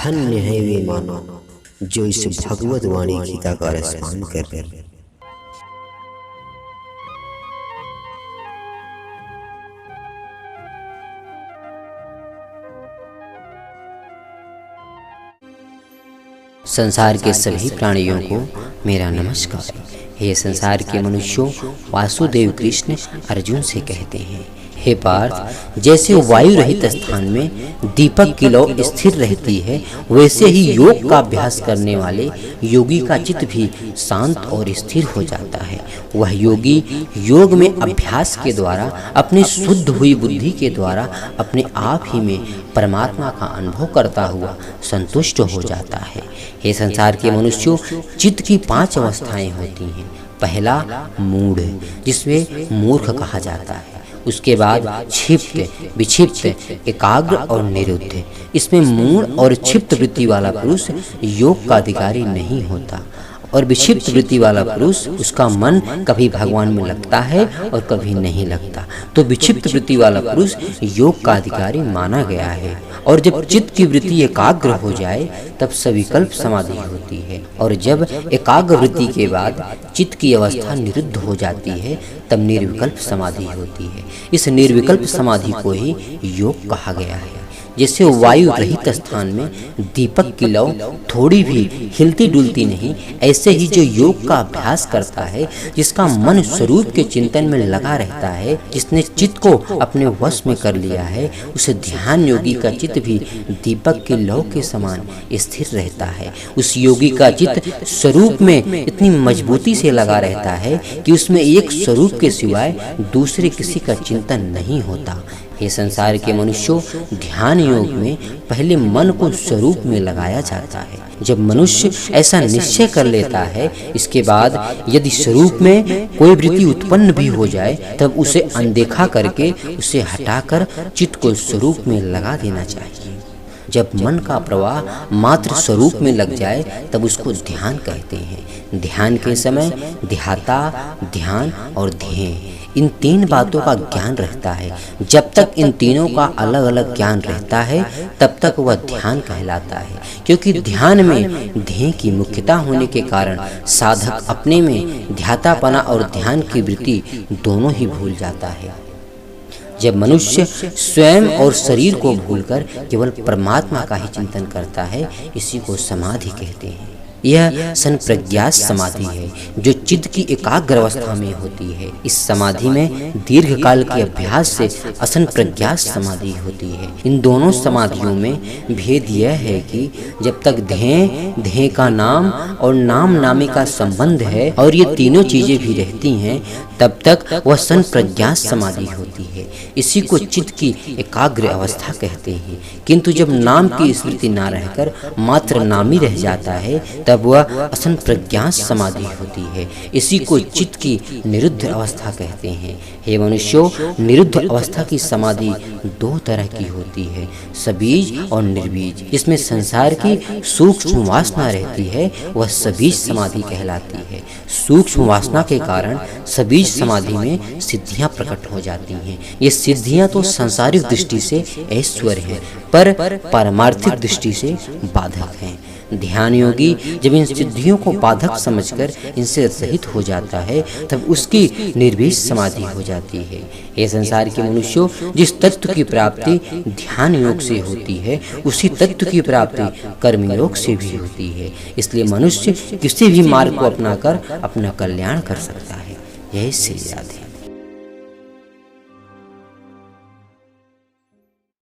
धन्य है वे मानव जो इस भगवत वाणी गीता का रसपान कर। संसार के सभी प्राणियों को मेरा नमस्कार। हे संसार के मनुष्यों, वासुदेव कृष्ण अर्जुन से कहते हैं, हे पार्थ, जैसे वायु रहित स्थान में दीपक की लौ स्थिर रहती है, वैसे ही योग का अभ्यास करने वाले योगी का चित्त भी शांत और स्थिर हो जाता है। वह योगी योग में अभ्यास के द्वारा अपनी शुद्ध हुई बुद्धि के द्वारा अपने आप ही में परमात्मा का अनुभव करता हुआ संतुष्ट हो जाता है। हे संसार के मनुष्यों, चित्त की 5 अवस्थाएं होती हैं। पहला मूढ़, जिसमें मूर्ख कहा जाता है। उसके बाद क्षिप्त, विक्षिप्त, एकाग्र और निरुद्ध। इसमें मूढ़ और क्षिप्त वृत्ति वाला पुरुष योग का अधिकारी नहीं होता, और विक्षिप्त वृत्ति वाला पुरुष, उसका मन कभी भगवान में लगता है और कभी नहीं लगता। तो विक्षिप्त वृत्ति वाला पुरुष योग का अधिकारी माना गया है। और जब चित्त की वृत्ति एकाग्र हो जाए तब सविकल्प समाधि होती है, और जब एकाग्र वृत्ति के बाद चित्त की अवस्था निरुद्ध हो जाती है तब निर्विकल्प समाधि होती है। इस निर्विकल्प समाधि को ही योग कहा गया है। जैसे वायु रहित स्थान में दीपक की लौ थोड़ी भी हिलती डुलती नहीं, ऐसे ही जो योग का अभ्यास करता है, जिसका मन स्वरूप के चिंतन में लगा रहता है, जिसने चित्त को अपने वश में कर लिया है, उस ध्यान योगी का चित्त भी दीपक की लौ के समान स्थिर रहता है। उस योगी का चित्त स्वरूप में इतनी मजबूती से लगा रहता है कि उसमें एक स्वरूप के सिवाय दूसरे किसी का चिंतन नहीं होता। ये संसार के मनुष्यों, ध्यान योग में पहले मन को स्वरूप में लगाया जाता है। जब मनुष्य ऐसा निश्चय कर लेता है, इसके बाद यदि स्वरूप में कोई वृत्ति उत्पन्न भी हो जाए तब उसे अनदेखा करके उसे हटाकर चित्त को स्वरूप में लगा देना चाहिए। जब मन का प्रवाह मात्र स्वरूप में लग जाए तब उसको ध्यान कहते हैं। ध्यान के समय ध्याता, ध्यान और ध्येय, इन 3 बातों का ज्ञान रहता है। जब तक इन तीनों का अलग अलग ज्ञान रहता है तब तक वह ध्यान कहलाता है, क्योंकि ध्यान में ध्येय की मुख्यता होने के कारण साधक अपने में ध्यातापना और ध्यान की वृत्ति दोनों ही भूल जाता है। जब मनुष्य स्वयं और शरीर को भूलकर केवल परमात्मा का ही चिंतन करता है, इसी को समाधि कहते हैं। यह संप्रज्ञात समाधि है जो चित्त की एकाग्र अवस्था में होती है। इस समाधि में दीर्घ काल के अभ्यास से असंप्रज्ञात समाधि होती है। इन दोनों समाधियों में भेद यह है कि जब तक ध्येय का नाम और नाम नामी का संबंध है और ये तीनों चीजें भी रहती हैं, तब तक वह संप्रज्ञात समाधि होती है। इसी को चित्त की एकाग्र अवस्था कहते हैं। किंतु जब नाम की स्मृति ना रहकर मात्र नाम ही रह जाता है तब वह असंप्रज्ञात समाधि होती है। इसी को चित्त की निरुद्ध अवस्था कहते हैं। हे मनुष्यों, निरुद्ध अवस्था की समाधि 2 तरह की होती है, सबीज और निर्बीज। जिसमें संसार की सूक्ष्म वासना रहती है वह सबीज समाधि कहलाती है। सूक्ष्म वासना के कारण सबीज समाधि में सिद्धियां प्रकट हो जाती हैं। ये सिद्धियां तो सांसारिक दृष्टि से ऐश्वर्य है, पर पारमार्थिक दृष्टि से बाधक हैं। ध्यान योगी जब इन सिद्धियों को बाधक समझकर इनसे रहित हो जाता है तब उसकी निर्भीक समाधि हो जाती है। ये संसार के मनुष्यों, जिस तत्व की प्राप्ति ध्यान योग से होती है उसी तत्व की प्राप्ति कर्म योग से भी होती है। इसलिए मनुष्य किसी भी मार्ग को अपनाकर अपना कल्याण कर सकता है। यही श्री राधे।